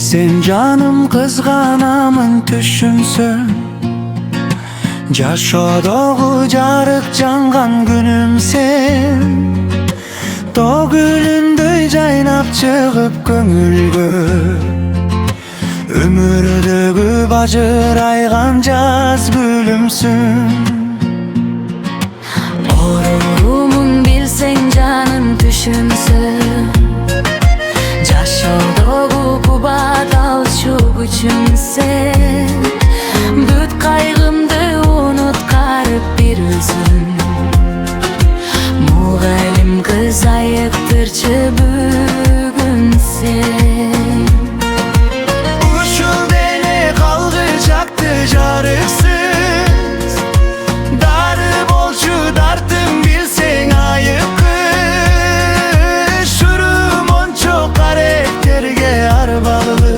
Bilsen canım kızganamın düşünsün. Jaşadoğu jarık jangan günüm sen. Togülündöy jaynap çıgıp köngülgө. Ömürdögü bajıraygan jaz gülümsün. Orurumun bilsen canım düşünsün. Jaşadoğu kubadal şu güçüm sen. Büt kaygımdı unutkarıp bir üzün. Muğalim kız ayıktırçı bugün sen. Uşul dene kaldıracaktı jarıksız. Darı bolçu dartım bilsen ayıp kız. Şurum on çok karakterge arbalı.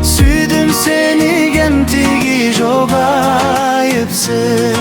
Süydüm seni gemtigi çok ayıpsız.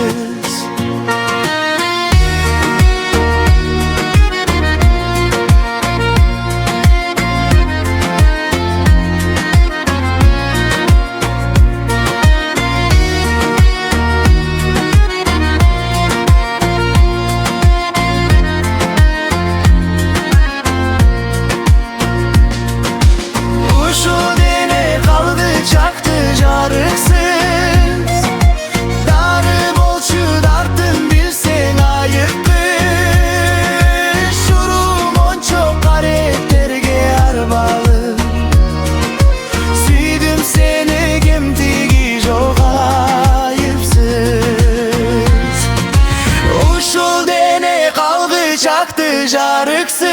Darı bolçu dartın bilsen ayıp kız. Şurum on çok karakterge arbalı. Süydüm seni gemtigi çok ayıpsız. Uşul dene kalgıçaktı jarıksız.